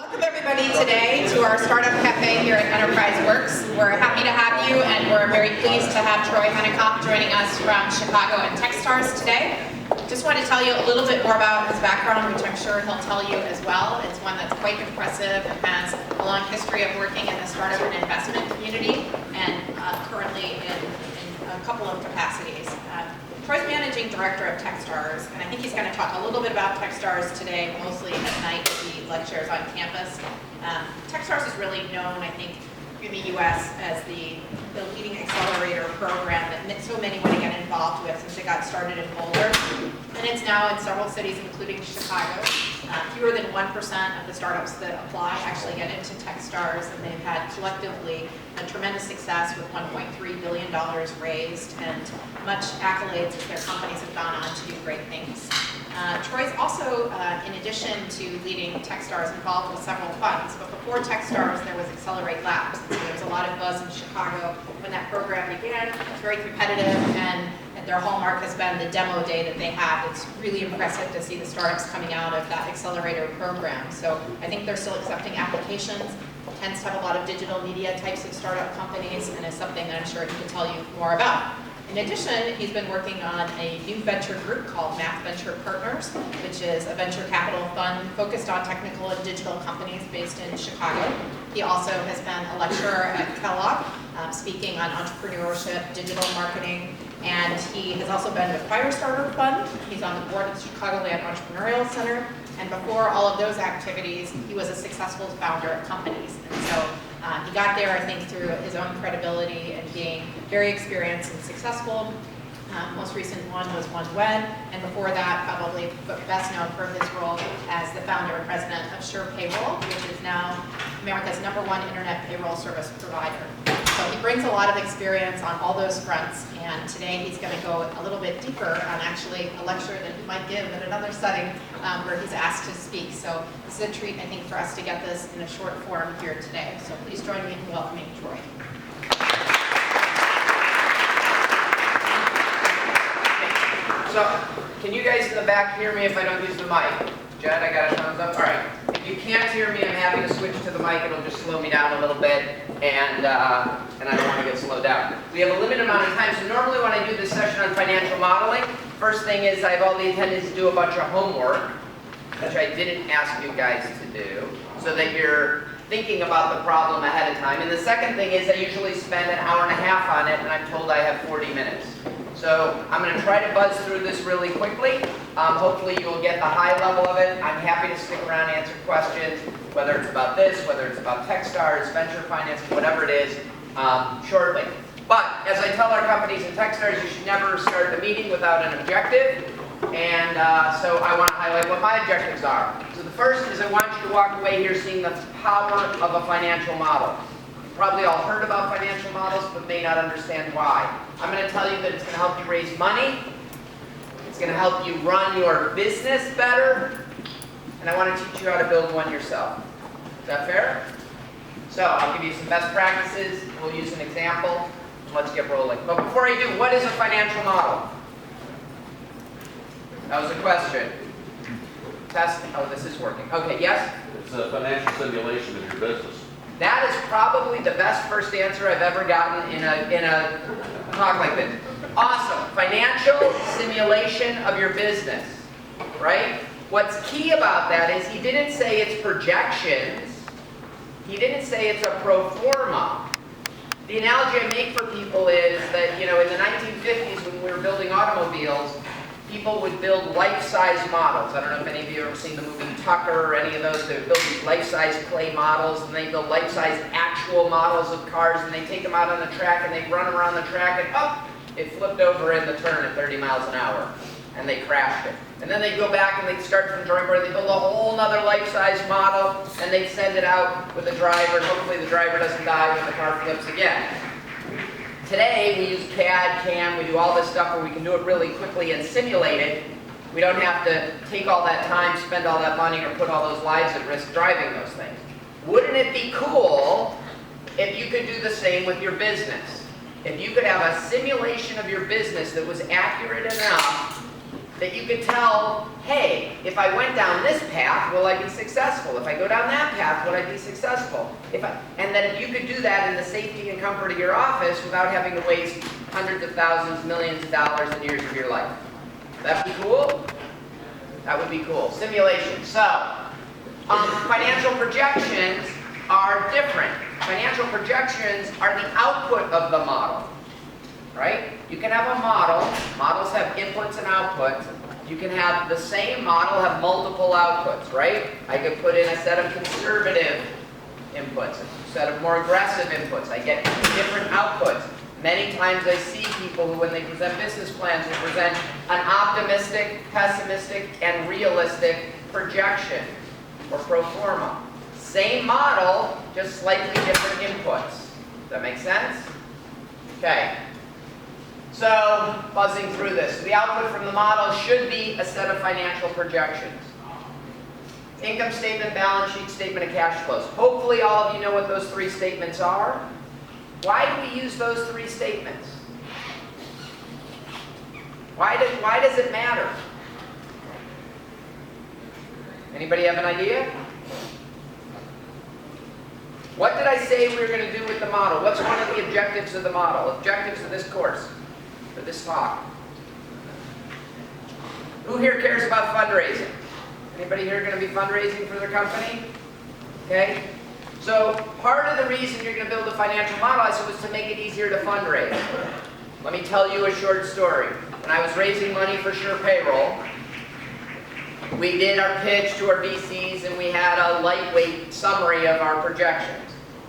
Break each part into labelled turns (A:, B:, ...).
A: Welcome everybody today to our Startup Cafe here at Enterprise Works. We're happy to have you, and we're very pleased to have Troy Henikoff joining us from Chicago and Techstars today. Just want to tell you a little bit more about his background, which I'm sure he'll tell you as well. It's one that's quite impressive and has a long history of working in the startup and investment community, and currently in a couple of capacities. Troy's managing director of Techstars, and I think he's going to talk a little bit about Techstars today, mostly at night as he lectures on campus. Techstars is really known, I think, in the U.S. as the leading accelerator program that so many want to get involved with since it got started in Boulder. And it's now in several cities, including Chicago. Fewer than 1% of the startups that apply actually get into Techstars, and they've had collectively a tremendous success with $1.3 billion raised and much accolades as their companies have gone on to do great things. Troy's also, in addition to leading Techstars, involved with several funds. But before Techstars, there was Accelerate Labs. So there was a lot of buzz in Chicago when that program began. It's very competitive, and their hallmark has been the demo day that they have. It's really impressive to see the startups coming out of that accelerator program. So I think they're still accepting applications. Tends to have a lot of digital media types of startup companies, and is something that I'm sure he can tell you more about. In addition, he's been working on a new venture group called Math Venture Partners, which is a venture capital fund focused on technical and digital companies based in Chicago. He also has been a lecturer at Kellogg, speaking on entrepreneurship, digital marketing, and he has also been with Firestarter Fund. He's on the board of the Chicagoland Entrepreneurial Center, and before all of those activities, he was a successful founder of companies. And so he got there, I think, through his own credibility and being very experienced and successful. Most recent one was OneWed, and before that, probably best known for his role as the founder and president of SurePayroll, which is now America's #1 internet payroll service provider. So he brings a lot of experience on all those fronts, and today he's going to go a little bit deeper on actually a lecture that he might give in another setting where he's asked to speak. So this is a treat, I think, for us to get this in a short form here today. So please join me in welcoming Troy.
B: So, can you guys in the back hear me if I don't use the mic? Jed, I got a thumbs up? All right. If you can't hear me, I'm happy to switch to the mic. It'll just slow me down a little bit, and I don't want to get slowed down. We have a limited amount of time, so normally when I do this session on financial modeling, first thing is I have all the attendees to do a bunch of homework, which I didn't ask you guys to do, so that you're thinking about the problem ahead of time. And the second thing is I usually spend an hour and a half on it, and I'm told I have 40 minutes. So I'm going to try to buzz through this really quickly. Hopefully you'll get the high level of it. I'm happy to stick around and answer questions, whether it's about this, whether it's about Techstars, venture finance, whatever it is, shortly. But as I tell our companies in Techstars, you should never start a meeting without an objective. And so I want to highlight what my objectives are. So the first is I want you to walk away here seeing the power of a financial model. Probably all heard about financial models, but may not understand why. I'm going to tell you that it's going to help you raise money, it's going to help you run your business better, and I want to teach you how to build one yourself. Is that fair? So I'll give you some best practices, we'll use an example, and let's get rolling. But before I do, what is a financial model? That was a question. Test. Oh, this is working. Okay, yes?
C: It's a financial simulation of your business.
B: That is probably the best first answer I've ever gotten in a talk like this. Awesome. Financial simulation of your business, right? What's key about that is he didn't say it's projections. He didn't say it's a pro forma. The analogy I make for people is that, in the 1950s when we were building automobiles, people would build life-size models. I don't know if any of you have ever seen the movie Tucker or any of those. They would build these life-size clay models, and they build life-size actual models of cars, and they take them out on the track, and they run them around the track, and it flipped over in the turn at 30 miles an hour, and they crashed it. And then they go back and they start from the drawing board, they build a whole other life-size model, and they send it out with the driver, and hopefully the driver doesn't die when the car flips again. Today, we use CAD, CAM, we do all this stuff where we can do it really quickly and simulate it. We don't have to take all that time, spend all that money, or put all those lives at risk driving those things. Wouldn't it be cool if you could do the same with your business? If you could have a simulation of your business that was accurate enough that you could tell, hey, if I went down this path, will I be successful? If I go down that path, will I be successful? And then you could do that in the safety and comfort of your office without having to waste hundreds of thousands, millions of dollars and years of your life. That'd be cool? That would be cool. Simulation. So, financial projections are different. Financial projections are the output of the model, right? You can have a model. Models have inputs and outputs. You can have the same model have multiple outputs, right? I could put in a set of conservative inputs, a set of more aggressive inputs. I get different outputs. Many times I see people who, when they present business plans, will present an optimistic, pessimistic, and realistic projection or pro forma. Same model, just slightly different inputs. Does that make sense? Okay. So, buzzing through this. The output from the model should be a set of financial projections. Income statement, balance sheet, statement of cash flows. Hopefully all of you know what those three statements are. Why do we use those three statements? Why does it matter? Anybody have an idea? What did I say we were going to do with the model? What's one of the objectives of the model? Objectives of this course, or this talk? Who here cares about fundraising? Anybody here going to be fundraising for their company? Okay. So part of the reason you're going to build a financial model, I said, was to make it easier to fundraise. Let me tell you a short story. When I was raising money for SurePayroll, we did our pitch to our VCs and we had a lightweight summary of our projections.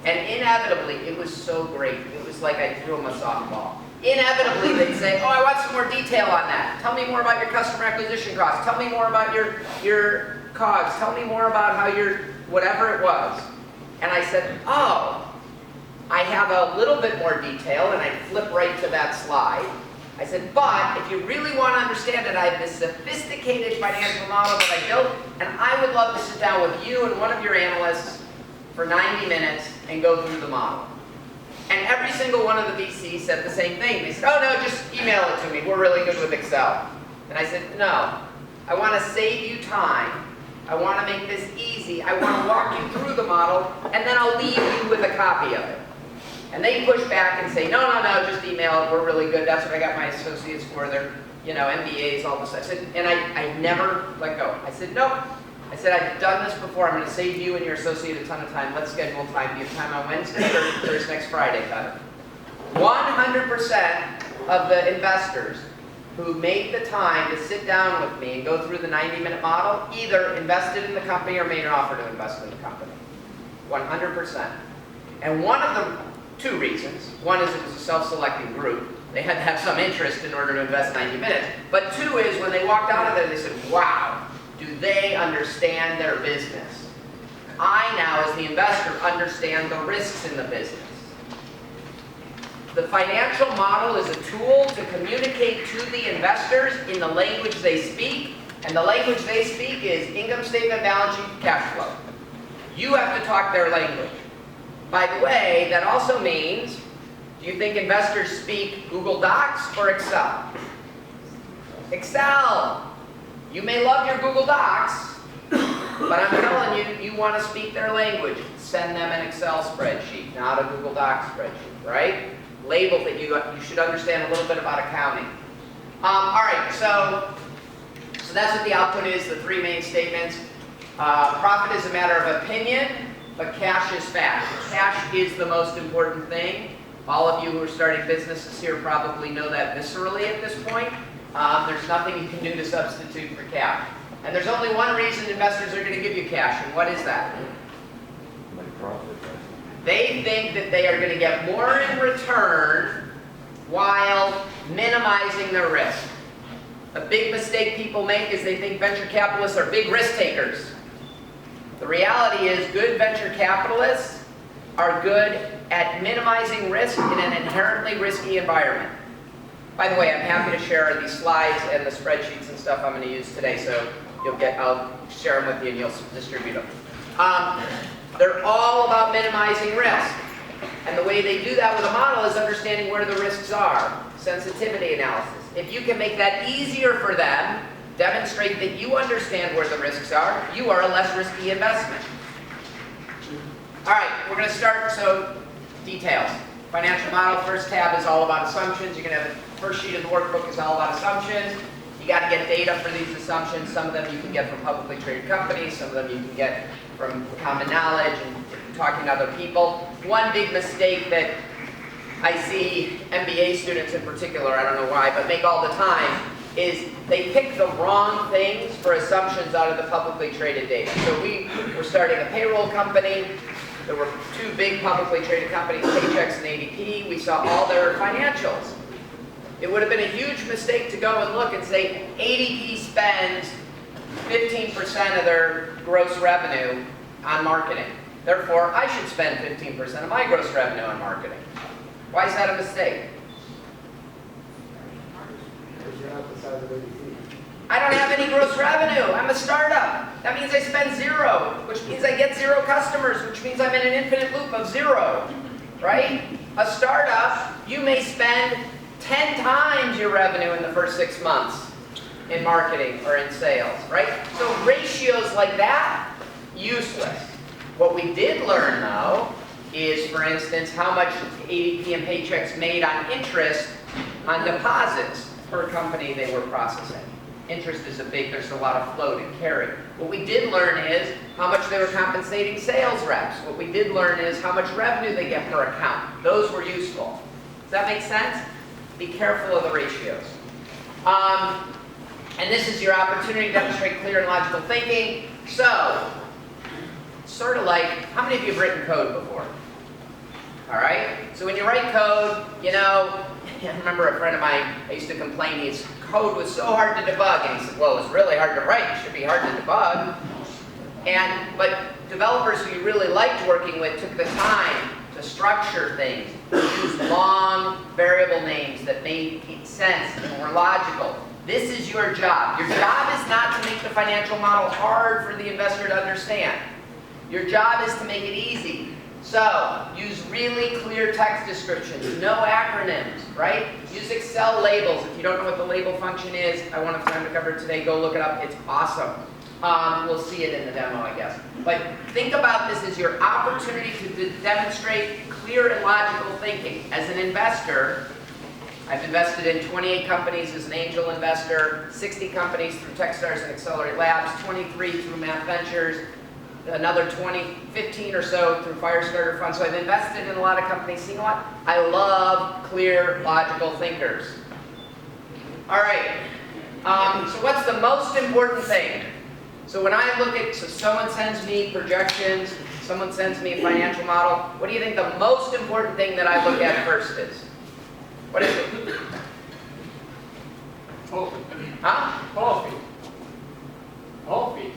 B: And inevitably, it was so great. It was like I threw them a softball. Inevitably, they'd say, oh, I want some more detail on that. Tell me more about your customer acquisition costs. Tell me more about your COGS. Tell me more about how your, whatever it was. And I said, oh, I have a little bit more detail, and I flip right to that slide. I said, but if you really want to understand it, I have this sophisticated financial model that I built, and I would love to sit down with you and one of your analysts for 90 minutes and go through the model. And every single one of the VCs said the same thing. They said, oh no, just email it to me. We're really good with Excel. And I said, no, I want to save you time. I want to make this easy. I want to walk you through the model, and then I'll leave you with a copy of it. And they push back and say, no, just email it. We're really good. That's what I got my associates for. They're, MBAs, all this. I said, and I never let go. I said, nope. I said, I've done this before. I'm going to save you and your associate a ton of time. Let's schedule time. Do you have time on Wednesday or there's next Friday, Tyler? 100% of the investors who made the time to sit down with me and go through the 90-minute model either invested in the company or made an offer to invest in the company. 100%. And one of the two reasons. One is it was a self-selecting group. They had to have some interest in order to invest 90 minutes. But two is when they walked out of there, they said, wow, do they understand their business? I now, as the investor, understand the risks in the business. The financial model is a tool to communicate to the investors in the language they speak, and the language they speak is income statement, balance sheet, cash flow. You have to talk their language. By the way, that also means, do you think investors speak Google Docs or Excel? Excel! You may love your Google Docs, but I'm telling you, you want to speak their language. Send them an Excel spreadsheet, not a Google Docs spreadsheet, right? Label that you should understand a little bit about accounting. All right, so that's what the output is, the three main statements. Profit is a matter of opinion, but cash is fact. Cash is the most important thing. All of you who are starting businesses here probably know that viscerally at this point. There's nothing you can do to substitute for cash. And there's only one reason investors are going to give you cash, and what is that? They think that they are going to get more in return while minimizing their risk. A big mistake people make is they think venture capitalists are big risk takers. The reality is good venture capitalists are good at minimizing risk in an inherently risky environment. By the way, I'm happy to share these slides and the spreadsheets and stuff I'm going to use today, so I'll share them with you and you'll distribute them. They're all about minimizing risk. And the way they do that with a model is understanding where the risks are. Sensitivity analysis. If you can make that easier for them Demonstrate that you understand where the risks are. You are a less risky investment. All right, we're going to start, so details. Financial model, first tab is all about assumptions. You're going to have the first sheet of the workbook is all about assumptions. You got to get data for these assumptions. Some of them you can get from publicly traded companies. Some of them you can get from common knowledge and talking to other people. One big mistake that I see MBA students in particular, I don't know why, but make all the time, is they pick the wrong things for assumptions out of the publicly traded data. So we were starting a payroll company. There were two big publicly traded companies, Paychex and ADP. We saw all their financials. It would have been a huge mistake to go and look and say ADP spends 15% of their gross revenue on marketing. Therefore, I should spend 15% of my gross revenue on marketing. Why is that a mistake? I don't have any gross revenue. I'm a startup. That means I spend zero, which means I get zero customers, which means I'm in an infinite loop of zero, right? A startup, you may spend 10 times your revenue in the first 6 months in marketing or in sales, right? So ratios like that, useless. What we did learn, though, is, for instance, how much ADP and Paychex made on interest on deposits per company they were processing. Interest is there's a lot of float and carry. What we did learn is how much they were compensating sales reps. What we did learn is how much revenue they get per account. Those were useful. Does that make sense? Be careful of the ratios. And this is your opportunity to demonstrate clear and logical thinking. So, sort of like, how many of you have written code before? All right? So when you write code, you know, I remember a friend of mine, I used to complain, his code was so hard to debug, and he said, well, it's really hard to write, it should be hard to debug. But developers who you really liked working with took the time to structure things, use long variable names that made sense and were logical. This is your job. Your job is not to make the financial model hard for the investor to understand. Your job is to make it easy. So, use really clear text descriptions, no acronyms, right? Use Excel labels. If you don't know what the label function is, I won't have time to cover it today, go look it up, it's awesome. We'll see it in the demo, I guess. But think about this as your opportunity to demonstrate clear and logical thinking. As an investor, I've invested in 28 companies as an angel investor, 60 companies through Techstars and Accelerate Labs, 23 through Math Ventures, another 15 or so through Firestarter Fund. So I've invested in a lot of companies, seen a lot. I love clear, logical thinkers. All right, so what's the most important thing? So when I look at, so someone sends me projections, someone sends me a financial model, what do you think the most important thing that I look at first is? What is it?
D: Coffee.
B: Huh?
D: Coffee. Coffee.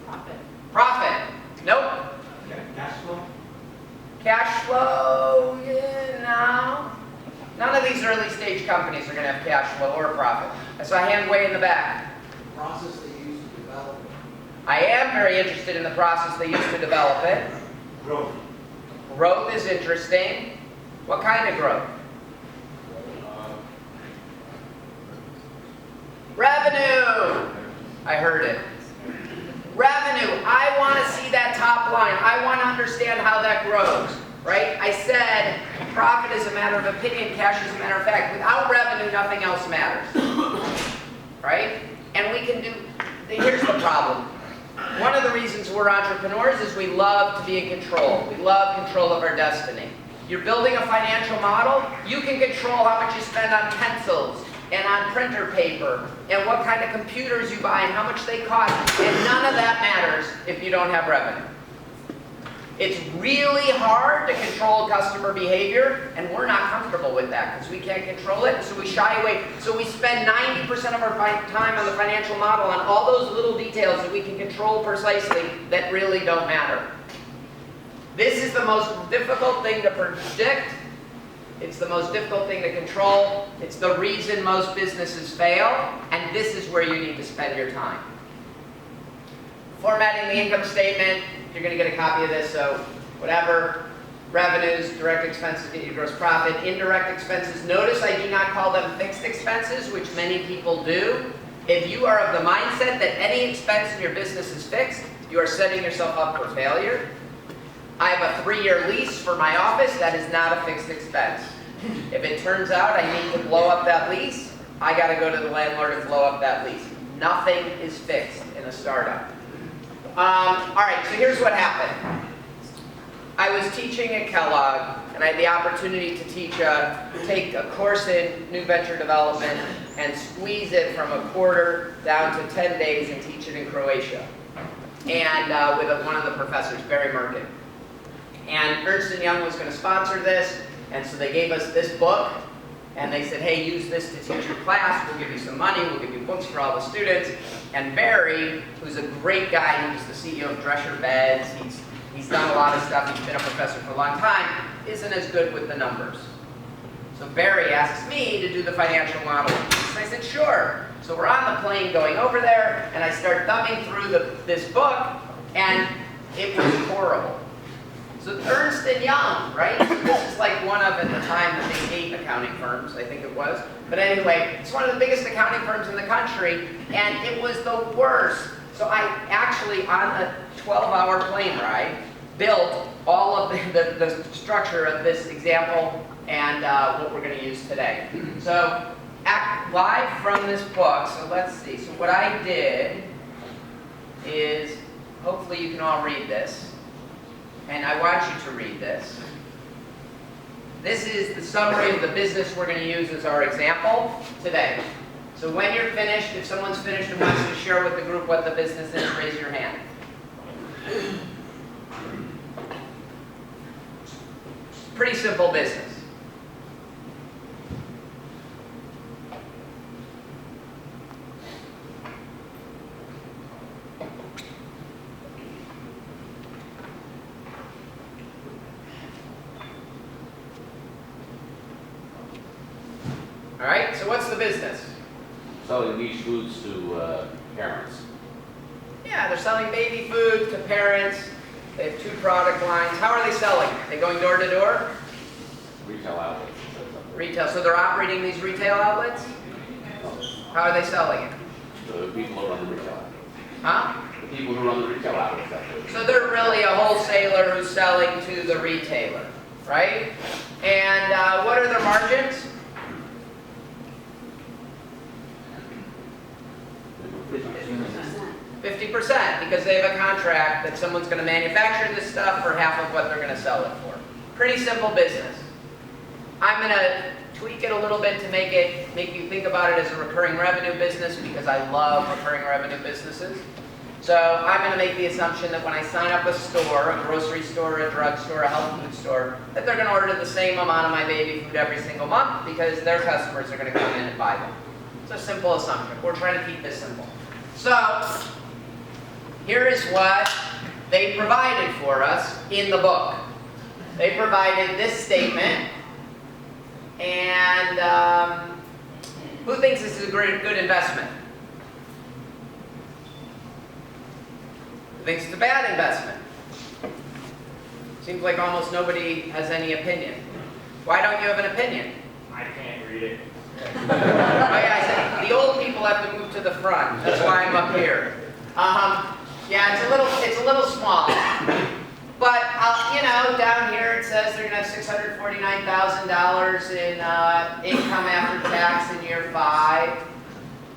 A: Profit.
B: Profit. Nope.
D: Cash flow.
B: Cash flow, yeah, no. None of these early stage companies are going to have cash flow or profit. I saw a hand way in the back.
E: Process they use to develop it.
B: I am very interested in the process they use to develop it.
D: Growth.
B: Growth is interesting. What kind of growth? Revenue. I heard it. Revenue. I want to see that top line. I want to understand how that grows. Right? I said profit is a matter of opinion, cash is a matter of fact. Without revenue, nothing else matters. Right? And we can do, here's the problem. One of the reasons we're entrepreneurs is we love to be in control. We love control of our destiny. You're building a financial model, you can control how much you spend on pencils and on printer paper and what kind of computers you buy and how much they cost. And none of that matters if you don't have revenue. It's really hard to control customer behavior, and we're not comfortable with that because we can't control it, so we shy away. So we spend 90% of our time on the financial model on all those little details that we can control precisely that really don't matter. This is the most difficult thing to predict. It's the most difficult thing to control. It's the reason most businesses fail, and this is where you need to spend your time. Formatting the income statement. You're going to get a copy of this, so whatever. Revenues, direct expenses, get your gross profit. Indirect expenses. Notice I do not call them fixed expenses, which many people do. If you are of the mindset that any expense in your business is fixed, you are setting yourself up for failure. I have a 3-year lease for my office. That is not a fixed expense. If it turns out I need to blow up that lease, I got to go to the landlord and blow up that lease. Nothing is fixed in a startup. All right, so here's what happened. I was teaching at Kellogg, and I had the opportunity to take a course in new venture development and squeeze it from a quarter down to 10 days and teach it in Croatia. And with one of the professors, Barry Merkin. And Ernst & Young was going to sponsor this, and so they gave us this book, and they said, hey, use this to teach your class, we'll give you some money, we'll give you books for all the students. And Barry, who's a great guy, he was the CEO of Drescher Beds, he's done a lot of stuff, he's been a professor for a long time, isn't as good with the numbers. So Barry asks me to do the financial modeling. And I said, sure. So we're on the plane going over there, and I start thumbing through this book, and it was horrible. So Ernst & Young, right? So this is like one of, at the time, the big 8 accounting firms, I think it was. But anyway, it's one of the biggest accounting firms in the country, and it was the worst. So I actually, on a 12-hour plane ride, built all of the structure of this example and what we're going to use today. So, live from this book, so let's see. So what I did is, hopefully you can all read this. And I want you to read this. This is the summary of the business we're going to use as our example today. So when you're finished, if someone's finished and wants to share with the group what the business is, raise your hand. Pretty simple business. All right, so what's the business?
C: Selling niche foods to parents.
B: Yeah, they're selling baby food to parents. They have 2 product lines. How are they selling? Are they going door to door?
C: Retail outlets.
B: Retail. So they're operating these retail outlets? How are they selling it?
C: The people who run the retail outlets.
B: Huh?
C: The people who run the retail outlets.
B: So they're really a wholesaler who's selling to the retailer, right? And what are their margins? 50%, because they have a contract that someone's going to manufacture this stuff for half of what they're going to sell it for. Pretty simple business. I'm going to tweak it a little bit to make you think about it as a recurring revenue business, because I love recurring revenue businesses. So I'm going to make the assumption that when I sign up a store, a grocery store, a drug store, a health food store, that they're going to order the same amount of my baby food every single month, because their customers are going to come in and buy them. It's a simple assumption. We're trying to keep this simple. So here is what they provided for us in the book. They provided this statement, and who thinks this is a good investment? Who thinks it's a bad investment? Seems like almost nobody has any opinion. Why don't you have an opinion?
D: I can't read it.
B: Oh yeah, I said the old people have to move to the front. That's why I'm up here. Yeah, it's a little small. But you know, down here it says they're gonna have $649,000 in income after tax in year 5.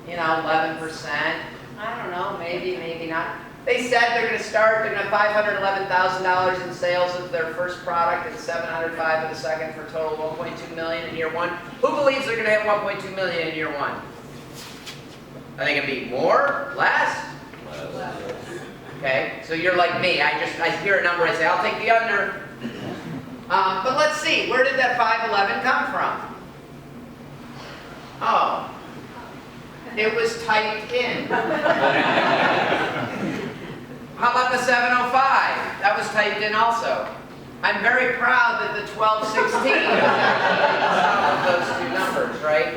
B: You know, 11%. I don't know, maybe, maybe not. They said they're gonna have $511,000 in sales of their first product and $705,000 of the second, for a total of $1.2 million in year 1. Who believes they're gonna have $1.2 million in year 1? I think it'd be more, less. Okay, so you're like me. I hear a number, I say, I'll take the under. But let's see, where did that 511 come from? Oh, it was typed in. How about the 705? That was typed in also. I'm very proud that the 1216 was actually the sum of those 2 numbers, right?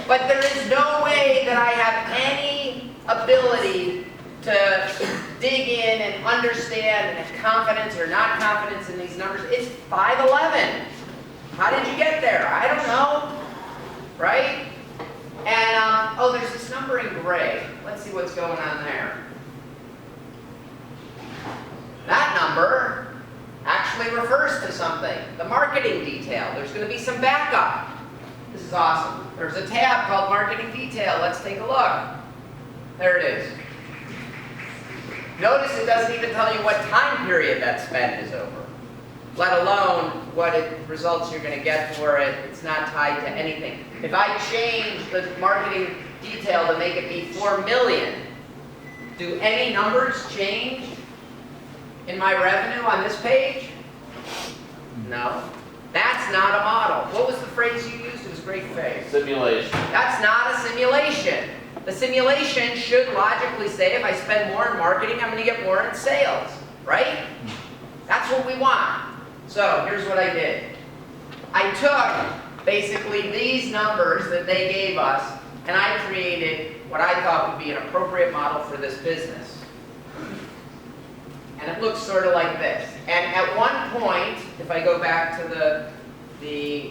B: But there is no way that I have any ability to dig in and understand and have confidence or not confidence in these numbers. It's 511. How did you get there? I don't know, right? And, oh, there's this number in gray. Let's see what's going on there. That number actually refers to something, the marketing detail. There's going to be some backup. This is awesome. There's a tab called Marketing Detail. Let's take a look. There it is. Notice it doesn't even tell you what time period that spend is over, let alone what results you're going to get for it. It's not tied to anything. If I change the marketing detail to make it be 4 million, do any numbers change in my revenue on this page? No. That's not a model. What was the phrase you used? It was a great phrase.
C: Simulation.
B: That's not a simulation. The simulation should logically say if I spend more in marketing, I'm going to get more in sales, right? That's what we want. So here's what I did. I took basically these numbers that they gave us, and I created what I thought would be an appropriate model for this business. And it looks sort of like this. And at one point, if I go back to the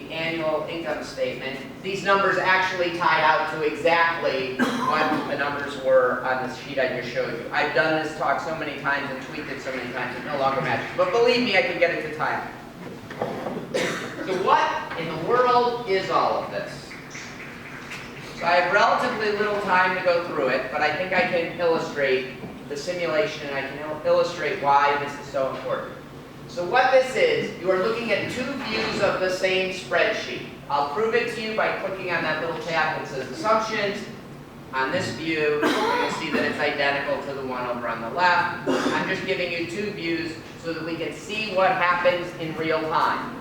B: annual income statement, these numbers actually tied out to exactly what the numbers were on the sheet I just showed you. I've done this talk so many times and tweaked it so many times, it no longer matches. But believe me, I can get it to tie. So what in the world is all of this? So I have relatively little time to go through it, but I think I can illustrate the simulation, and I can illustrate why this is so important. So what this is, you are looking at two views of the same spreadsheet. I'll prove it to you by clicking on that little tab that says Assumptions. On this view, you'll see that it's identical to the one over on the left. I'm just giving you two views so that we can see what happens in real time.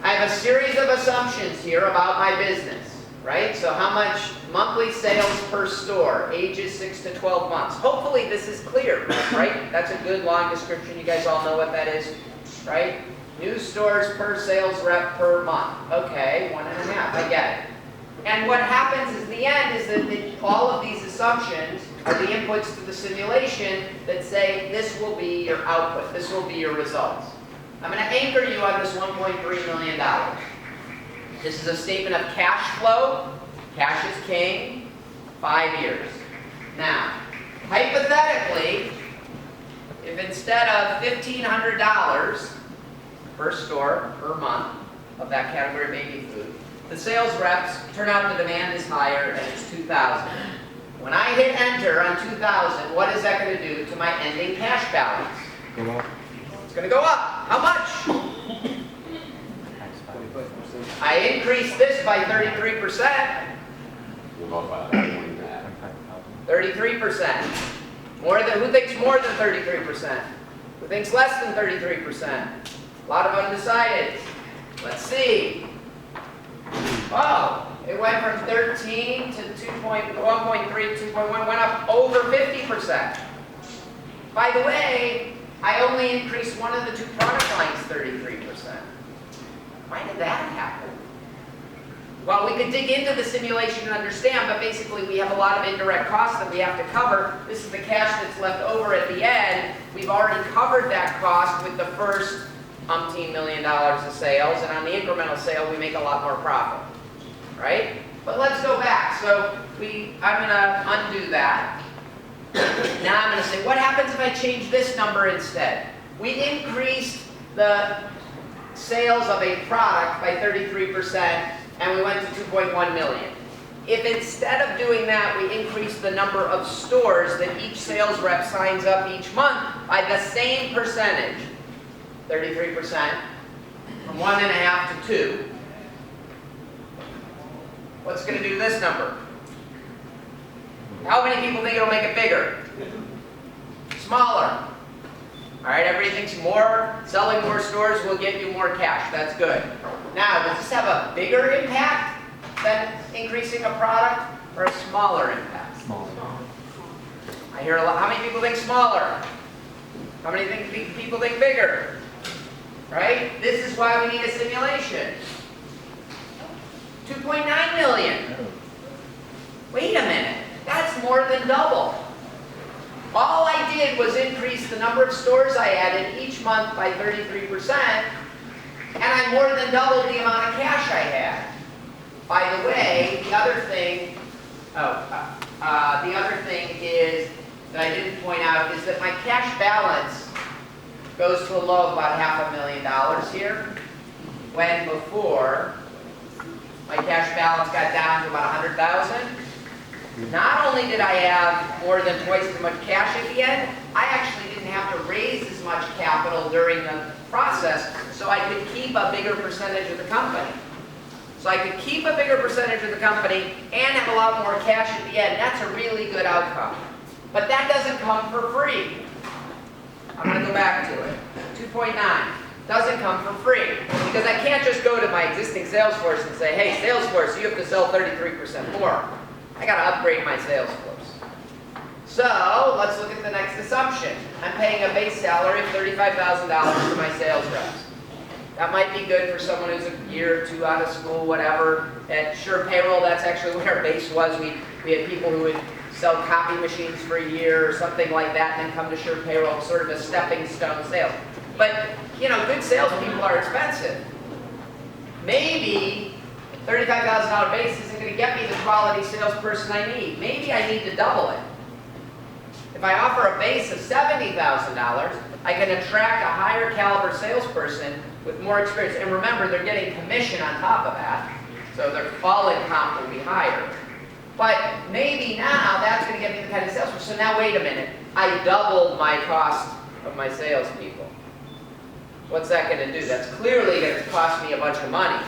B: I have a series of assumptions here about my business, right? So how much monthly sales per store, ages 6 to 12 months. Hopefully this is clear, right? That's a good long description. You guys all know what that is, right? New stores per sales rep per month. Okay, 1.5, I get it. And what happens in the end is that all of these assumptions are the inputs to the simulation that say this will be your output, this will be your results. I'm going to anchor you on this $1.3 million. This is a statement of cash flow. Cash is king, 5 years. Now, hypothetically, if instead of $1,500 per store per month of that category of baby food, the sales reps turn out the demand is higher and it's $2,000. When I hit enter on $2,000, what is that going to do to my ending cash balance?
F: Go up.
B: It's going to go up. How much? I increased this by 33%.
C: We'll go about that more than that.
B: 33%. More than, who thinks more than 33%? Who thinks less than 33%? A lot of undecided. Let's see. Oh, it went from 13 to 1.3, 2.1, went up over 50%. By the way, I only increased one of the two product lines 33%. Why did that happen? Well, we could dig into the simulation and understand, but basically we have a lot of indirect costs that we have to cover. This is the cash that's left over at the end. We've already covered that cost with the first umpteen $1 million of sales, and on the incremental sale, we make a lot more profit, right? But let's go back. So I'm going to undo that. Now I'm going to say, what happens if I change this number instead? We increased the sales of a product by 33%, and we went to 2.1 million. If instead of doing that, we increase the number of stores that each sales rep signs up each month by the same percentage, 33%, from 1.5 to 2, what's going to do this number? How many people think it'll make it bigger? Smaller. All right, everybody thinks more, selling more stores will get you more cash. That's good. Now, does this have a bigger impact than increasing a product, or a smaller impact?
F: Smaller.
B: I hear a lot. How many people think smaller? How many people think bigger? Right? This is why we need a simulation. 2.9 million. Wait a minute. That's more than double. All I did was increase the number of stores I added each month by 33%, and I more than doubled the amount of cash I had. By the way, the other thing is, that I didn't point out, is that my cash balance goes to a low of about $500,000 here, when before, my cash balance got down to about $100,000. Not only did I have more than twice as much cash at the end, I actually didn't have to raise as much capital during the process, so I could keep a bigger percentage of the company. So I could keep a bigger percentage of the company and have a lot more cash at the end. That's a really good outcome. But that doesn't come for free. I'm going to go back to it. 2.9 doesn't come for free. Because I can't just go to my existing sales force and say, hey, sales force, you have to sell 33% more. I got to upgrade my sales force. So let's look at the next assumption. I'm paying a base salary of $35,000 to my sales reps. That might be good for someone who's a year or two out of school, whatever. At SurePayroll, that's actually what our base was. We had people who would sell copy machines for a year or something like that, and then come to SurePayroll, sort of a stepping stone sales. But, you know, good salespeople are expensive. Maybe $35,000 base isn't going to get me the quality salesperson I need. Maybe I need to double it. If I offer a base of $70,000, I can attract a higher caliber salesperson with more experience. And remember, they're getting commission on top of that, so their all-in comp will be higher. But maybe now that's going to get me the kind of salesperson. So now wait a minute, I doubled my cost of my salespeople. What's that going to do? That's clearly going to cost me a bunch of money.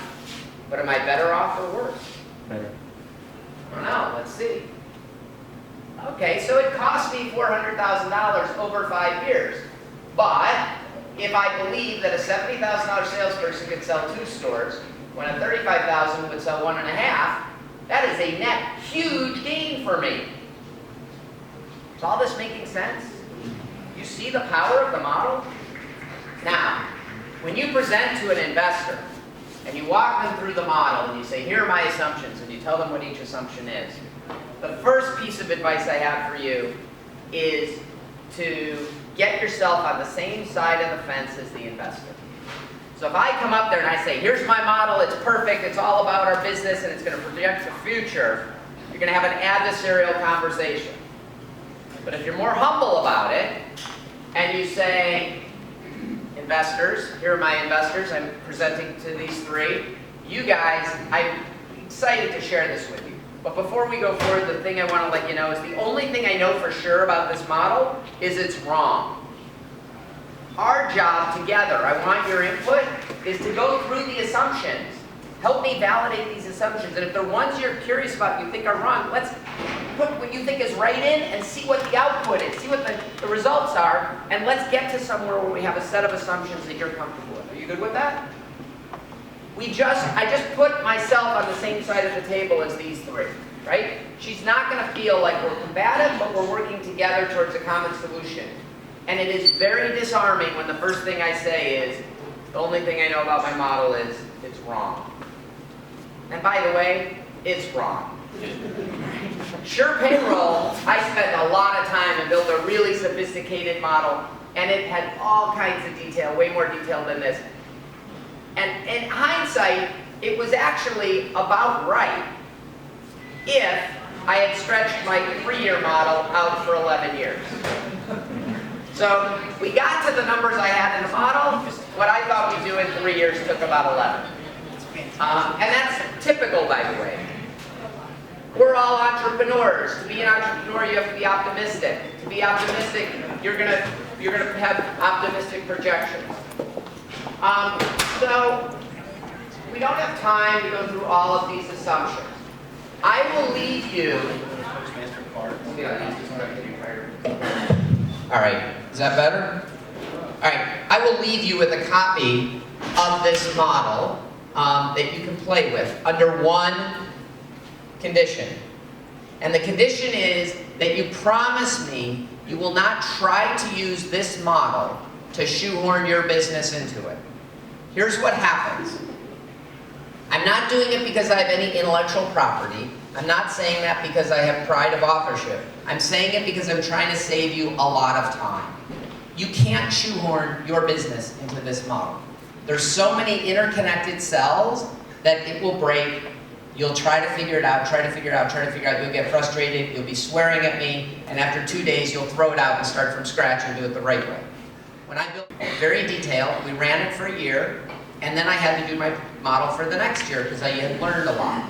B: But am I better off or worse?
C: Better.
B: I don't know. Let's see. Okay, so it cost me $400,000 over 5 years. But if I believe that a $70,000 salesperson could sell 2 stores, when a $35,000 would sell 1.5, that is a net huge gain for me. Is all this making sense? You see the power of the model? Now, when you present to an investor, and you walk them through the model, and you say, here are my assumptions, and you tell them what each assumption is, the first piece of advice I have for you is to get yourself on the same side of the fence as the investor. So if I come up there and I say, here's my model, it's perfect, it's all about our business, and it's going to project the future, you're going to have an adversarial conversation. But if you're more humble about it, and you say, investors, here are my investors, I'm presenting to these 3. You guys, I'm excited to share this with you. But before we go forward, the thing I want to let you know is the only thing I know for sure about this model is it's wrong. Our job together, I want your input, is to go through the assumptions. Help me validate these assumptions. And if they're ones you're curious about, you think are wrong, let's put what you think is right in and see what the output is, see what the results are, and let's get to somewhere where we have a set of assumptions that you're comfortable with. Are you good with that? I just put myself on the same side of the table as these 3, right? She's not going to feel like we're combative, but we're working together towards a common solution. And it is very disarming when the first thing I say is, the only thing I know about my model is it's wrong. And by the way, it's wrong. SurePayroll, I spent a lot of time and built a really sophisticated model, and it had all kinds of detail, way more detail than this. And in hindsight, it was actually about right if I had stretched my 3-year model out for 11 years. So we got to the numbers I had in the model. What I thought we'd do in 3 years took about 11. And that's typical, by the way. We're all entrepreneurs. To be an entrepreneur, you have to be optimistic. To be optimistic, you're gonna have optimistic projections. So we don't have time to go through all of these assumptions. I will leave you. All right, is that better? All right, I will leave you with a copy of this model that you can play with under one condition. And the condition is that you promise me you will not try to use this model to shoehorn your business into it. Here's what happens. I'm not doing it because I have any intellectual property. I'm not saying that because I have pride of authorship. I'm saying it because I'm trying to save you a lot of time. You can't shoehorn your business into this model. There's so many interconnected cells that it will break You'll try to figure it out, try to figure it out, try to figure it out. You'll get frustrated, you'll be swearing at me, and after 2 days, you'll throw it out and start from scratch and do it the right way. When I built it very detailed, we ran it for a year, and then I had to do my model for the next year because I had learned a lot.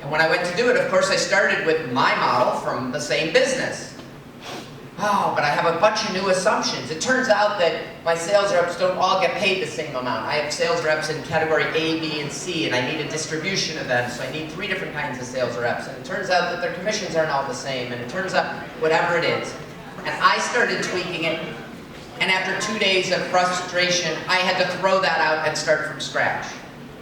B: And when I went to do it, of course, I started with my model from the same business. Oh, but I have a bunch of new assumptions. It turns out that my sales reps don't all get paid the same amount. I have sales reps in category A, B, and C, and I need a distribution of them, so I need 3 different kinds of sales reps. And it turns out that their commissions aren't all the same, and it turns out whatever it is. And I started tweaking it, and after 2 days of frustration, I had to throw that out and start from scratch.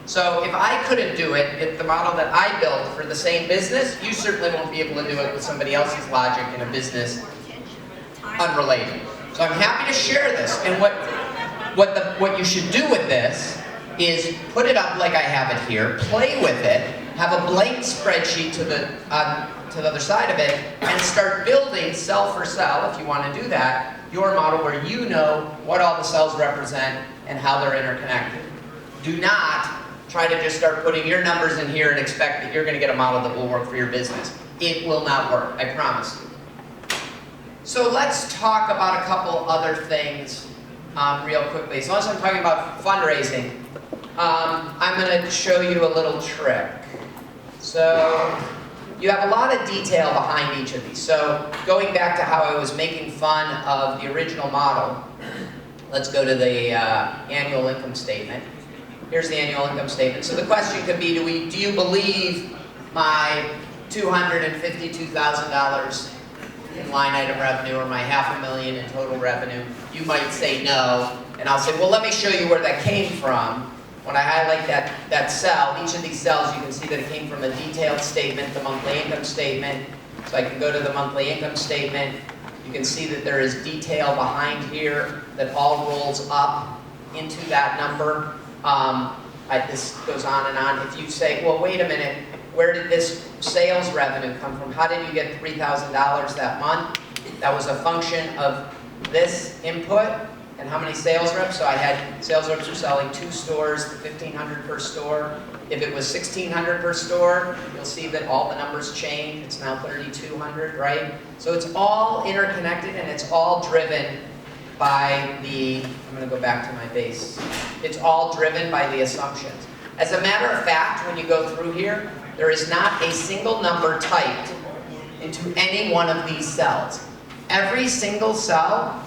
B: So if I couldn't do it, if the model that I built for the same business, you certainly won't be able to do it with somebody else's logic in a business unrelated. So I'm happy to share this. And what you should do with this is put it up like I have it here, play with it, have a blank spreadsheet to the other side of it, and start building cell for cell, if you want to do that, your model where you know what all the cells represent and how they're interconnected. Do not try to just start putting your numbers in here and expect that you're going to get a model that will work for your business. It will not work, I promise you. So let's talk about a couple other things real quickly. As long as I'm talking about fundraising, I'm going to show you a little trick. So you have a lot of detail behind each of these. So going back to how I was making fun of the original model, let's go to the annual income statement. Here's the annual income statement. So the question could be, do you believe my $252,000 in line item revenue or my $500,000 in total revenue? You might say no, and I'll say, well, let me show you where that came from. When I highlight that cell, each of these cells, you can see that it came from a detailed statement, the monthly income statement. So I can go to the monthly income statement. You can see that there is detail behind here that all rolls up into that number. This goes on and on. If you say, well, wait a minute, where did this sales revenue come from? How did you get $3,000 that month? That was a function of this input and how many sales reps. So I had sales reps were selling 2 stores, $1,500 per store. If it was $1,600 per store, you'll see that all the numbers change. It's now $3,200, right? So it's all interconnected and it's all driven by I'm going to go back to my base. It's all driven by the assumptions. As a matter of fact, when you go through here, there is not a single number typed into any one of these cells. Every single cell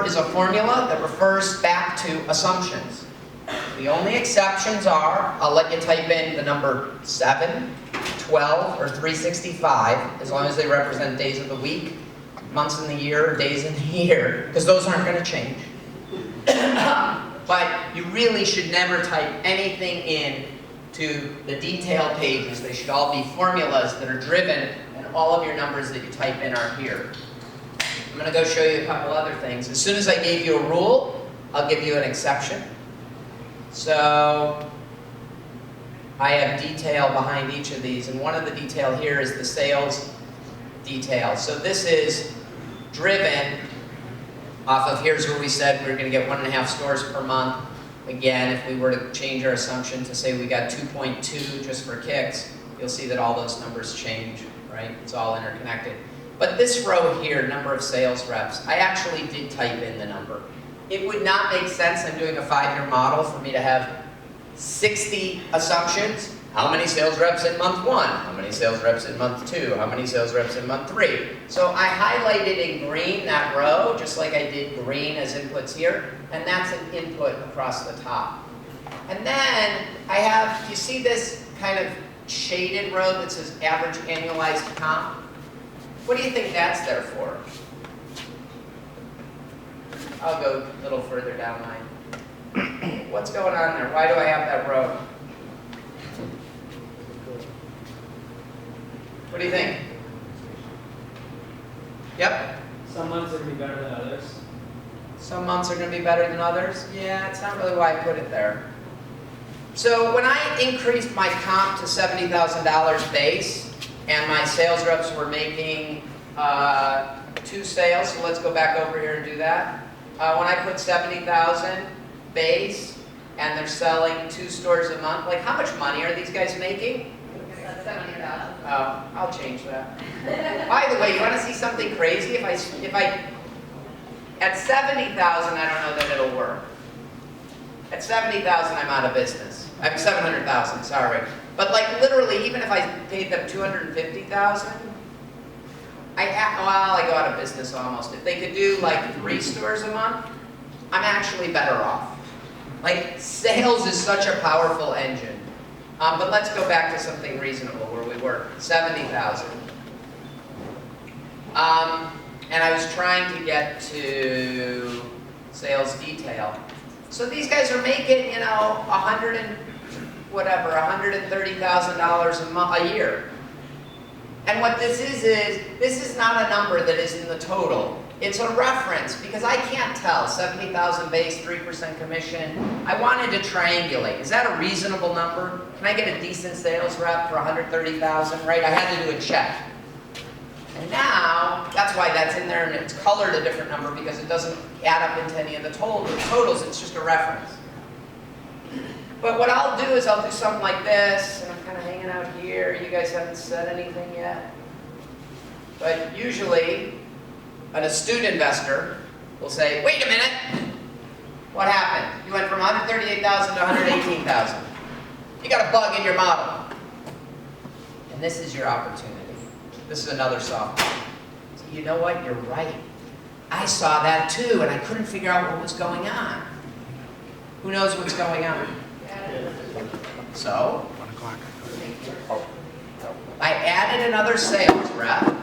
B: is a formula that refers back to assumptions. The only exceptions are, I'll let you type in the number 7, 12, or 365, as long as they represent days of the week, months in the year, or days in the year, because those aren't going to change. But you really should never type anything in to the detail pages. They should all be formulas that are driven, and all of your numbers that you type in are here. I'm going to go show you a couple other things. As soon as I gave you a rule, I'll give you an exception. So I have detail behind each of these, and one of the detail here is the sales detail. So this is driven off of, here's where we said we were going to get 1.5 stores per month. Again, if we were to change our assumption to say we got 2.2 just for kicks, you'll see that all those numbers change, right? It's all interconnected. But this row here, number of sales reps, I actually did type in the number. It would not make sense, I'm doing a 5-year model, for me to have 60 assumptions. How many sales reps in month 1? How many sales reps in month 2? How many sales reps in month 3? So I highlighted in green that row, just like I did green as inputs here, and that's an input across the top. And then I have, you see this kind of shaded row that says average annualized comp? What do you think that's there for? I'll go a little further down line. What's going on there? Why do I have that row? What do you think? Yep?
F: Some months are going to be better than others.
B: Some months are going to be better than others? Yeah, it's not really why I put it there. So when I increased my comp to $70,000 base, and my sales reps were making 2 sales, so let's go back over here and do that. When I put 70,000 base, and they're selling 2 stores a month, like how much money are these guys making?
G: 70,000.
B: I'll change that. By the way, you want to see something crazy? If I at 70,000, I don't know that it'll work. At 70,000, I'm out of business. I'm 700,000, sorry. But like literally, even if I paid them 250,000, I go out of business almost. If they could do like 3 stores a month, I'm actually better off. Like sales is such a powerful engine. But let's go back to something reasonable where we were, 70,000. And I was trying to get to sales detail. So these guys are making, you know, $130,000 a year. And what this is not a number that is in the total. It's a reference, because I can't tell, 70,000 base, 3% commission. I wanted to triangulate. Is that a reasonable number? Can I get a decent sales rep for 130,000, right? I had to do a check. And now, that's why that's in there, and it's colored a different number because it doesn't add up into any of the totals, it's just a reference. But what I'll do is I'll do something like this, and I'm kind of hanging out here. You guys haven't said anything yet. But usually, an astute investor will say, wait a minute, what happened? You went from 138,000 to 118,000. You got a bug in your model. And this is your opportunity. This is another softball. So you know what? You're right. I saw that too, and I couldn't figure out what was going on. Who knows what's going on? So, I added another sales rep.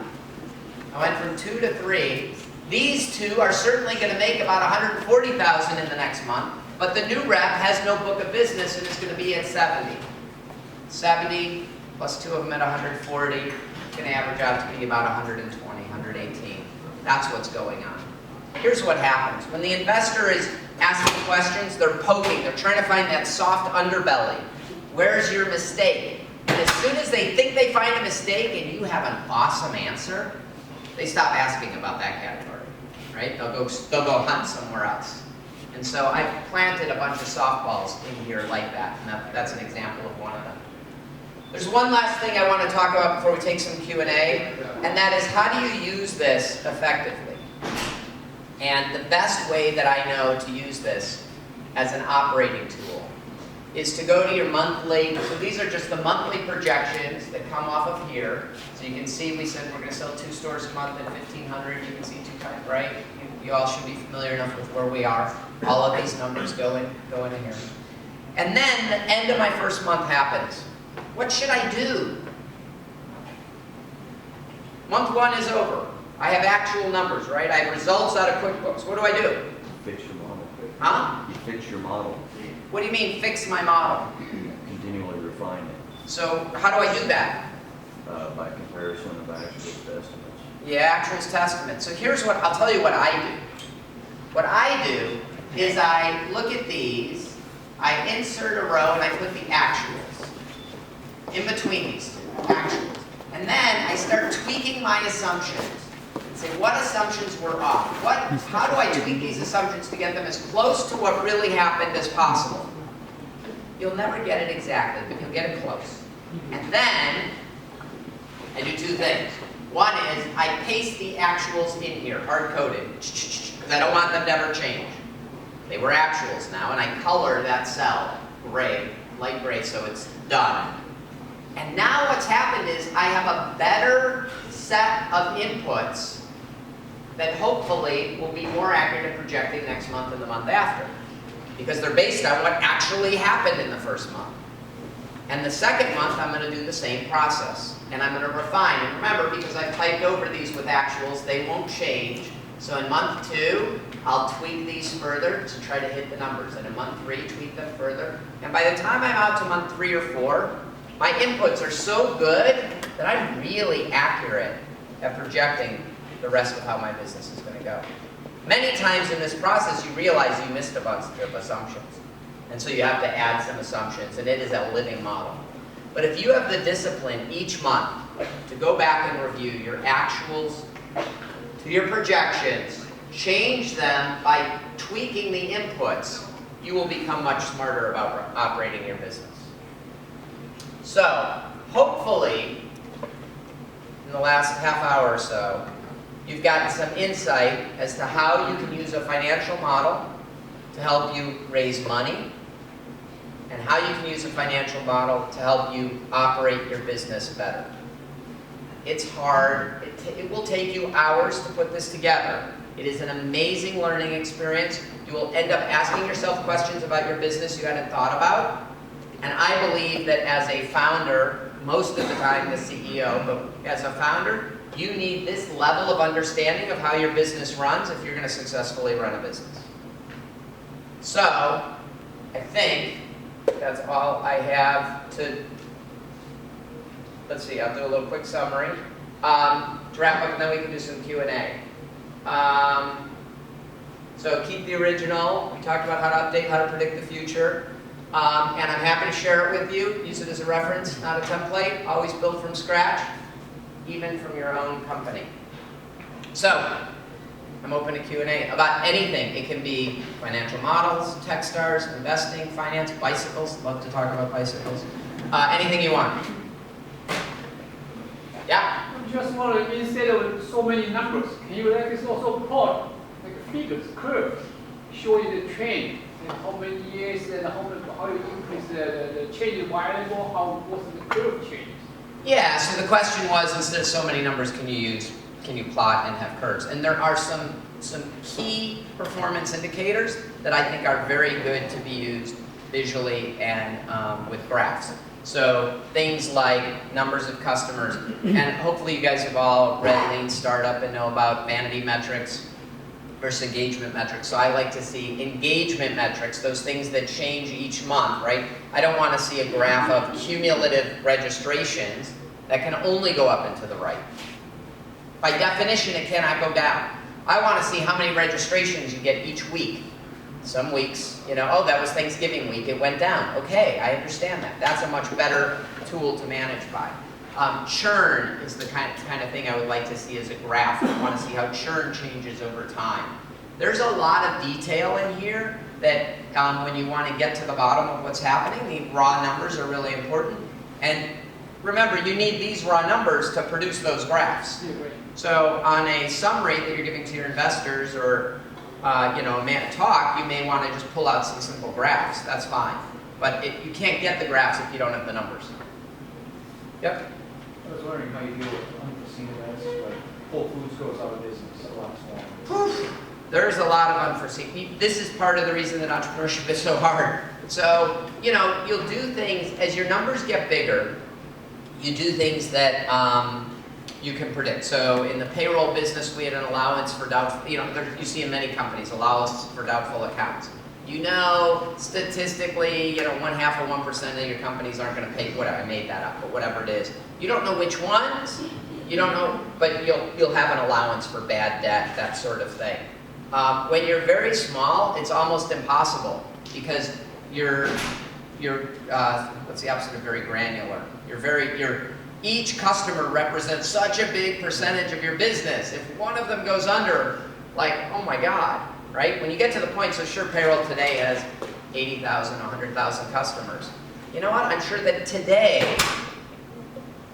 B: I went from 2 to 3. These 2 are certainly going to make about 140,000 in the next month, but the new rep has no book of business and is going to be at 70. 70 plus 2 of them at 140, it's going to average out to be about 120, 118. That's what's going on. Here's what happens. When the investor is asking questions, they're poking, they're trying to find that soft underbelly. Where's your mistake? And as soon as they think they find a mistake and you have an awesome answer, they stop asking about that category, right? They'll go hunt somewhere else. And so I've planted a bunch of softballs in here like that, and that's an example of one of them. There's one last thing I want to talk about before we take some Q&A, and that is how do you use this effectively? And the best way that I know to use this as an operating tool is to go to your monthly, so these are just the monthly projections that come off of here. So you can see we said we're going to sell 2 stores a month at 1,500. You can see 2 times, right? You all should be familiar enough with where we are. All of these numbers go in here. And then the end of my first month happens. What should I do? Month 1 is over. I have actual numbers, right? I have results out of QuickBooks. What do I do?
H: Fix your model.
B: Huh?
H: You fix your model.
B: What do you mean, fix my model?
H: Continually refine it
B: So how do I do that?
H: by comparison of actuals to estimates.
B: Yeah, actuals to estimates. So here's what, I'll tell you what I do. What I do is I look at these, I insert a row and I put the actuals in between these 2, actuals. And then I start tweaking my assumptions. Say, what assumptions were off? How do I tweak these assumptions to get them as close to what really happened as possible? You'll never get it exactly, but you'll get it close. And then, I do 2 things. One is, I paste the actuals in here, hard-coded, because I don't want them to ever change. They were actuals now, and I color that cell gray, light gray, so it's done. And now what's happened is, I have a better set of inputs that hopefully will be more accurate at projecting next month and the month after. Because they're based on what actually happened in the first month. And the second month, I'm going to do the same process. And I'm going to refine. And remember, because I've typed over these with actuals, they won't change. So in month 2, I'll tweak these further to try to hit the numbers. And in month 3, tweak them further. And by the time I'm out to month 3 or 4, my inputs are so good that I'm really accurate at projecting the rest of how my business is going to go. Many times in this process, you realize you missed a bunch of assumptions. And so you have to add some assumptions, and it is a living model. But if you have the discipline each month to go back and review your actuals to your projections, change them by tweaking the inputs, you will become much smarter about operating your business. So, hopefully, in the last half hour or so, you've gotten some insight as to how you can use a financial model to help you raise money, and how you can use a financial model to help you operate your business better. It's hard. It will take you hours to put this together. It is an amazing learning experience. You will end up asking yourself questions about your business you hadn't thought about. And I believe that as a founder, most of the time the CEO, but as a founder, you need this level of understanding of how your business runs if you're going to successfully run a business. So, I think that's all I have to, let's see, I'll do a little quick summary. To wrap up, and then we can do some Q&A. So keep the original. We talked about how to update, how to predict the future. And I'm happy to share it with you. Use it as a reference, not a template. Always build from scratch, even from your own company. So, I'm open to Q&A about anything. It can be financial models, Techstars, investing, finance, bicycles. Love to talk about bicycles. Anything you want. Yeah?
G: I just want to, instead of so many numbers, can you like this also plot, like figures, curves, showing the trend, and how many years and how you increase the change variable, how what's the curve changes?
B: Yeah, so the question was, instead of so many numbers, can you plot and have curves? And there are some key performance indicators that I think are very good to be used visually and with graphs. So things like numbers of customers, and hopefully you guys have all read Lean Startup and know about vanity metrics versus engagement metrics. So I like to see engagement metrics, those things that change each month, right? I don't want to see a graph of cumulative registrations that can only go up and to the right. By definition, it cannot go down. I want to see how many registrations you get each week. Some weeks, oh, that was Thanksgiving week, it went down. Okay, I understand that. That's a much better tool to manage by. Churn is the kind of thing I would like to see as a graph. I want to see how churn changes over time. There's a lot of detail in here that when you want to get to the bottom of what's happening, the raw numbers are really important. And remember, you need these raw numbers to produce those graphs. So on a summary that you're giving to your investors or a talk, you may want to just pull out some simple graphs. That's fine. But you can't get the graphs if you don't have the numbers. Yep?
F: I was wondering how you deal with unforeseen events, like Whole Foods goes out of business a lot smaller.
B: There's a lot of unforeseen. This is part of the reason that entrepreneurship is so hard. So, you'll do things, as your numbers get bigger, you do things that you can predict. So in the payroll business, we had an allowance for doubtful, you see in many companies, allowance for doubtful accounts. Statistically, 1/2 of 1% of your companies aren't going to pay, whatever, I made that up, but whatever it is. You don't know which ones, you don't know, but you'll have an allowance for bad debt, that sort of thing. When you're very small, it's almost impossible because what's the opposite of very granular? Each customer represents such a big percentage of your business. If one of them goes under, oh my God, right? When you get to the point, so SurePayroll today has 80,000, 100,000 customers. You know what? I'm sure that today,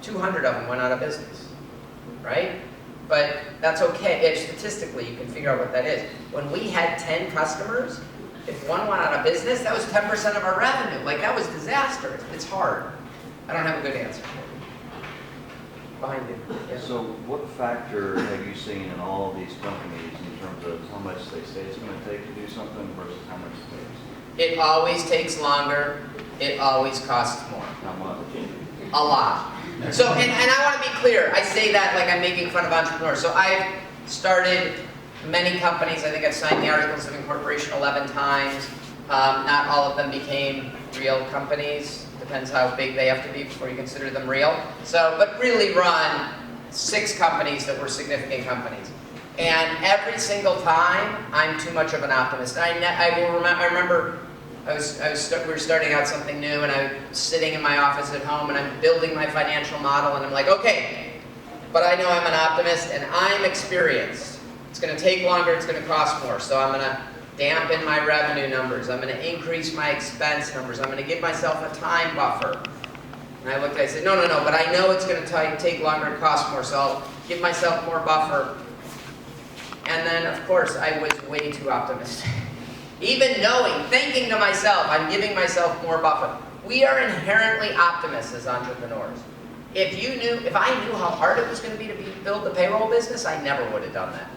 B: 200 of them went out of business, right? But that's okay. Statistically, you can figure out what that is. When we had 10 customers, if one went out of business, that was 10% of our revenue. That was disastrous. It's hard. I don't have a good answer for you. Behind you. Yeah.
H: So what factor have you seen in all of these companies in terms of how much they say it's going to take to do something versus how much it takes?
B: It always takes longer. It always costs more.
H: How much?
B: A lot. So, and I want to be clear. I say that like I'm making fun of entrepreneurs. So I've started many companies. I think I've signed the Articles of Incorporation 11 times. Not all of them became real companies. Depends how big they have to be before you consider them real. So, but really run 6 companies that were significant companies. And every single time, I'm too much of an optimist. I remember we were starting out something new, and I was sitting in my office at home, and I'm building my financial model, and I'm like, okay, but I know I'm an optimist, and I'm experienced. It's going to take longer, it's going to cost more, so I'm going to dampen my revenue numbers. I'm going to increase my expense numbers. I'm going to give myself a time buffer. And I looked, I said, no, but I know it's going to take longer and cost more, so I'll give myself more buffer. And then, of course, I was way too optimistic. Even knowing, thinking to myself, I'm giving myself more buffer. We are inherently optimists as entrepreneurs. If I knew how hard it was going to be build the payroll business, I never would have done that.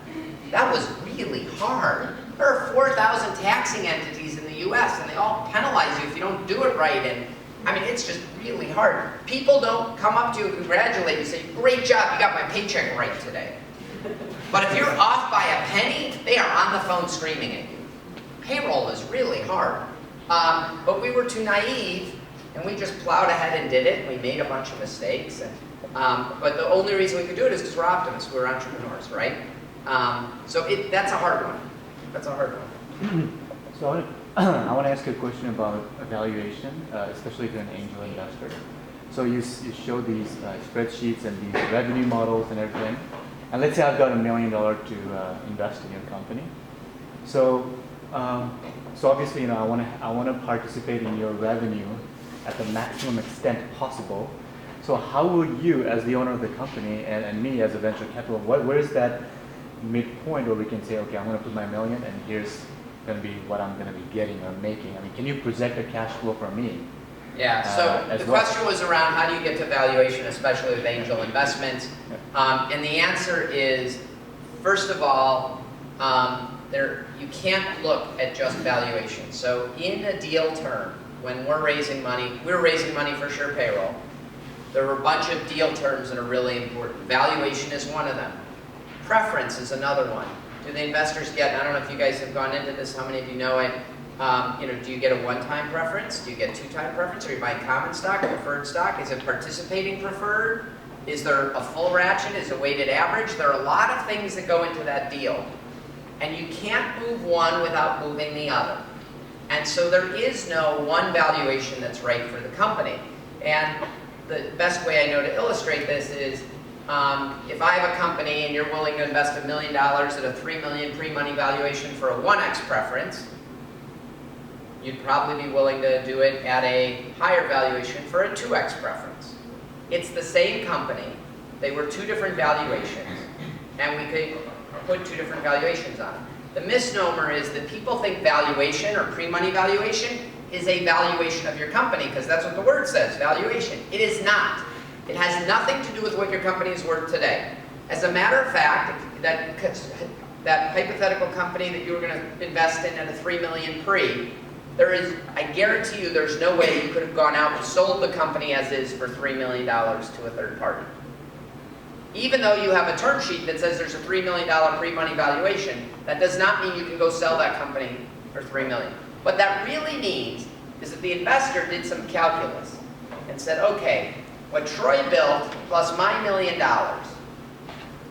B: That was really hard. There are 4,000 taxing entities in the US, and they all penalize you if you don't do it right. And I mean, it's just really hard. People don't come up to you and congratulate you and say, great job, you got my paycheck right today. But if you're off by a penny, they are on the phone screaming at you. Payroll is really hard. But we were too naive, and we just plowed ahead and did it, and we made a bunch of mistakes. But the only reason we could do it is because we're optimists, we're entrepreneurs, right? So that's a hard one. That's a hard one.
I: So I want to ask a question about evaluation, especially to an angel investor. So you show these spreadsheets and these revenue models and everything. And let's say I've got $1 million to invest in your company. So obviously, I want to participate in your revenue at the maximum extent possible. So how will you, as the owner of the company, and me as a venture capital, where is that midpoint where we can say, okay, I'm going to put my $1 million, and here's going to be what I'm going to be getting or making? I mean, can you project a cash flow for me?
B: Yeah, so the question was around how do you get to valuation, especially with angel investments? And the answer is, first of all, you can't look at just valuation. So in a deal term, when we're raising money for SurePayroll. There are a bunch of deal terms that are really important. Valuation is one of them. Preference is another one. Do the investors get, I don't know if you guys have gone into this, how many of you know it, do you get a one-time preference? Do you get two-time preference? Are you buying common stock, preferred stock? Is it participating preferred? Is there a full ratchet? Is it weighted average? There are a lot of things that go into that deal. And you can't move one without moving the other. And so there is no one valuation that's right for the company. And the best way I know to illustrate this is, if I have a company and you're willing to invest $1 million at a $3 million pre-money valuation for a 1x preference, you'd probably be willing to do it at a higher valuation for a 2x preference. It's the same company. They were two different valuations, and we could put two different valuations on it. The misnomer is that people think valuation or pre-money valuation is a valuation of your company, because that's what the word says, valuation. It is not. It has nothing to do with what your company is worth today. As a matter of fact, that hypothetical company that you were going to invest in at a $3 million pre, I guarantee you there's no way you could have gone out and sold the company as is for $3 million to a third party. Even though you have a term sheet that says there's a $3 million pre-money valuation, that does not mean you can go sell that company for $3 million. What that really means is that the investor did some calculus and said, okay, what Troy built plus my $1 million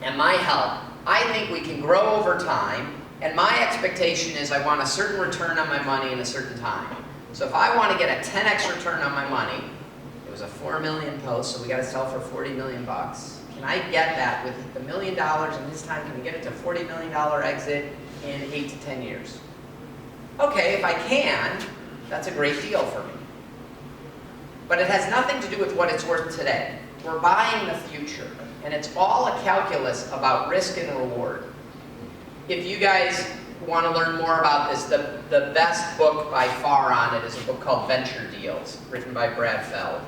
B: and my help, I think we can grow over time, and my expectation is I want a certain return on my money in a certain time. So if I want to get a 10x return on my money, it was a $4 million post, so we got to sell for $40 million bucks. Can I get that with the $1 million in this time? Can we get it to $40 million exit in 8 to 10 years? Okay, if I can, that's a great deal for me. But it has nothing to do with what it's worth today. We're buying the future, and it's all a calculus about risk and reward. If you guys want to learn more about this, the best book by far on it is a book called Venture Deals, written by Brad Feld.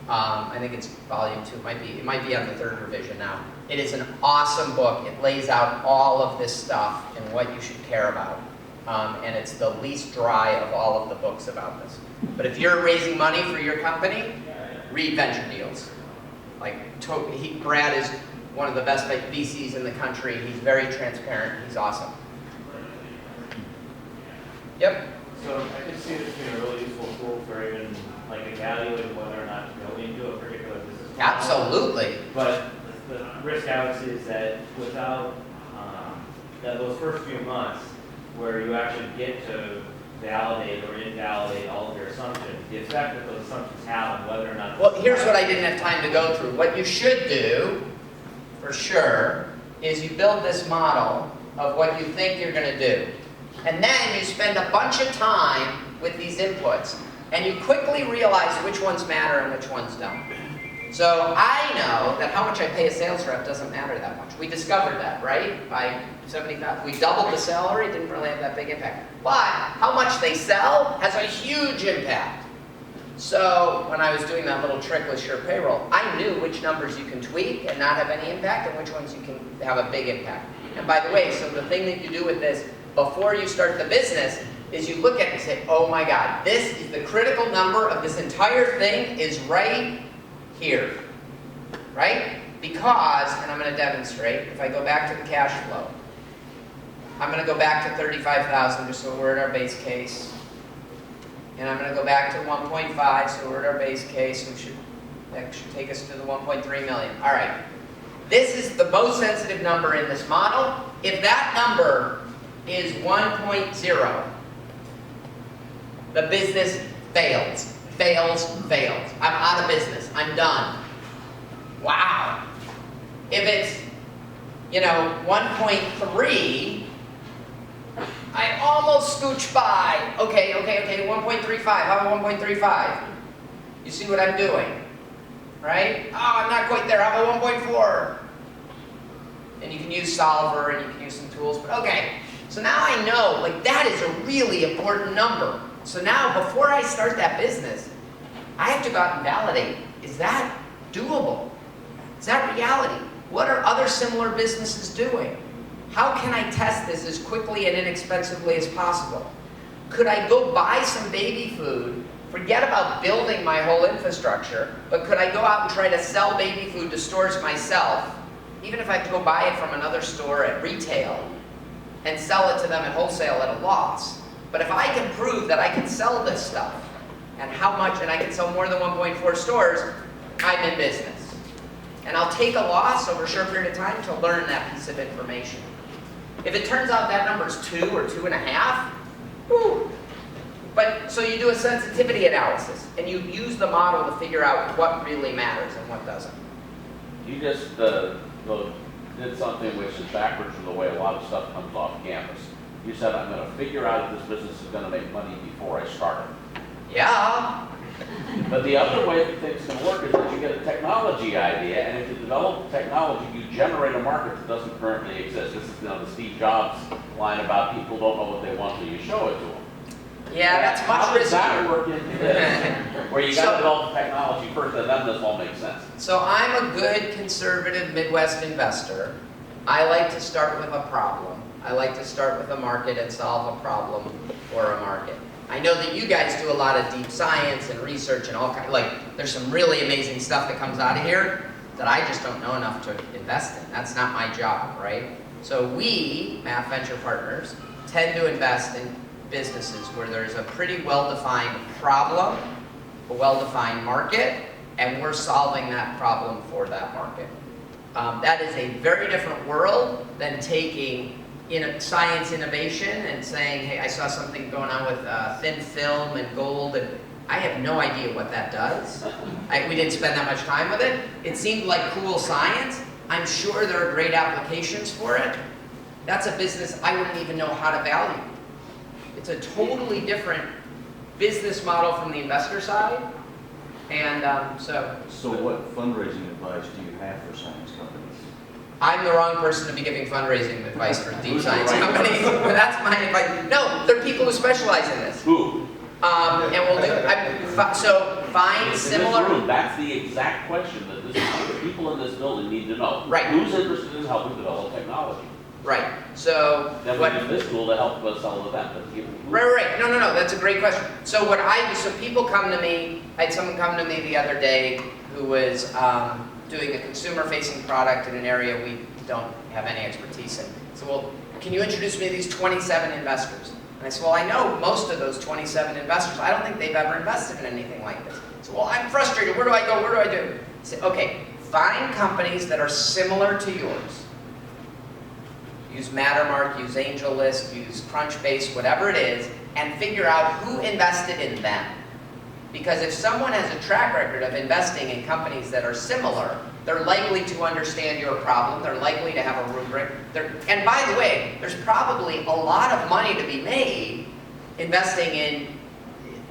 B: I think it's volume 2. It might be on the 3rd revision now. It is an awesome book. It lays out all of this stuff and what you should care about. And it's the least dry of all of the books about this. But if you're raising money for your company, read Venture Deals. Brad is one of the best VCs in the country. He's very transparent. He's awesome. Yep.
J: So I can see this being a really useful tool for even evaluating whether or not to go into a particular business model.
B: Absolutely.
J: But the risk I would see is that without those first few months where you actually get to validate or invalidate all of your assumptions, the effect that those assumptions have on whether or not... Well,
B: here's what I didn't have time to go through. What you should do, for sure, is you build this model of what you think you're going to do. And then you spend a bunch of time with these inputs. And you quickly realize which ones matter and which ones don't. So I know that how much I pay a sales rep doesn't matter that much. We discovered that, right? By 75, we doubled the salary, didn't really have that big impact. But how much they sell has a huge impact. So when I was doing that little trick with SurePayroll, I knew which numbers you can tweak and not have any impact and which ones you can have a big impact. And by the way, so the thing that you do with this before you start the business is you look at it and say, oh my God, this is the critical number of this entire thing is right here, right? Because, and I'm going to demonstrate, if I go back to the cash flow, I'm going to go back to 35,000 just so we're at our base case. And I'm going to go back to 1.5 so we're at our base case. That should take us to the 1.3 million. All right. This is the most sensitive number in this model. If that number is 1.0, the business fails. Fails. I'm out of business. I'm done. Wow. If it's, 1.3, I almost scooch by. Okay, 1.35. How about 1.35? You see what I'm doing, right? Oh, I'm not quite there. How about 1.4? And you can use Solver and you can use some tools, but okay. So now I know, that is a really important number. So now, before I start that business, I have to go out and validate, is that doable? Is that reality? What are other similar businesses doing? How can I test this as quickly and inexpensively as possible? Could I go buy some baby food, forget about building my whole infrastructure, but could I go out and try to sell baby food to stores myself, even if I have to go buy it from another store at retail, and sell it to them at wholesale at a loss? But if I can prove that I can sell this stuff, and how much, and I can sell more than 1.4 stores, I'm in business. And I'll take a loss over a short period of time to learn that piece of information. If it turns out that number is 2 or 2.5, whew. But, so you do a sensitivity analysis, and you use the model to figure out what really matters and what doesn't.
C: You just did something which is backwards from the way a lot of stuff comes off campus. You said, I'm going to figure out if this business is going to make money before I start it.
B: Yeah.
C: But the other way that things can work is that you get a technology idea, and if you develop technology, you generate a market that doesn't currently exist. This is the Steve Jobs line about people don't know what they want till you show it to them.
B: Yeah, that's much
C: How does
B: riskier.
C: that work into this? Where you got to develop technology first, and then this all makes sense.
B: So I'm a good conservative Midwest investor. I like to start with a problem. I like to start with a market and solve a problem for a market. I know that you guys do a lot of deep science and research and all kinds, there's some really amazing stuff that comes out of here that I just don't know enough to invest in. That's not my job, right? So we, Math Venture Partners, tend to invest in businesses where there's a pretty well-defined problem, a well-defined market, and we're solving that problem for that market. That is a very different world than taking science innovation and saying, hey, I saw something going on with thin film and gold, and I have no idea what that does. We didn't spend that much time with it. It seemed like cool science. I'm sure there are great applications for it. That's a business I wouldn't even know how to value. It's a totally different business model from the investor side. And
H: So what fundraising advice do you have for science companies?
B: I'm the wrong person to be giving fundraising advice for deep science companies. That's my advice. No, there are people who specialize in this.
C: Who?
B: And we'll do. So find similar.
C: In this room, that's the exact question that the people in this building need to know.
B: Right.
C: Who's interested in helping develop technology?
B: Right. So
C: Then we use this tool to help us sell to them.
B: Right. No. That's a great question. So what I do, so people come to me. I had someone come to me the other day who was doing a consumer-facing product in an area we don't have any expertise in. So, well, can you introduce me to these 27 investors? And I said, well, I know most of those 27 investors. I don't think they've ever invested in anything like this. So, well, I'm frustrated. Where do I go? What do I do? I said, okay, find companies that are similar to yours. Use Mattermark, use AngelList, use Crunchbase, whatever it is, and figure out who invested in them. Because if someone has a track record of investing in companies that are similar, they're likely to understand your problem, they're likely to have a rubric. And by the way, there's probably a lot of money to be made investing in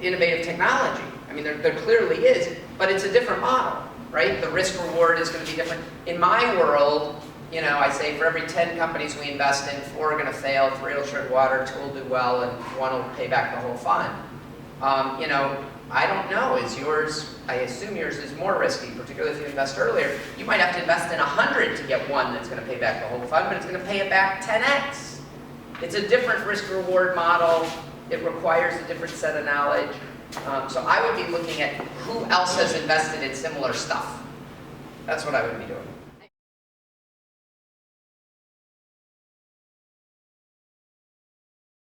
B: innovative technology. I mean, there clearly is, but it's a different model, right? The risk reward is going to be different. In my world, you know, I say for every 10 companies we invest in, 4 are going to fail, 3 will tread water, 2 will do well, and 1 will pay back the whole fund. You know, I don't know, is yours, I assume yours is more risky, particularly if you invest earlier. You might have to invest in 100 to get 1 that's going to pay back the whole fund, but it's going to pay it back 10x. It's a different risk reward model. It requires a different set of knowledge. So I would be looking at who else has invested in similar stuff. That's what I would be doing.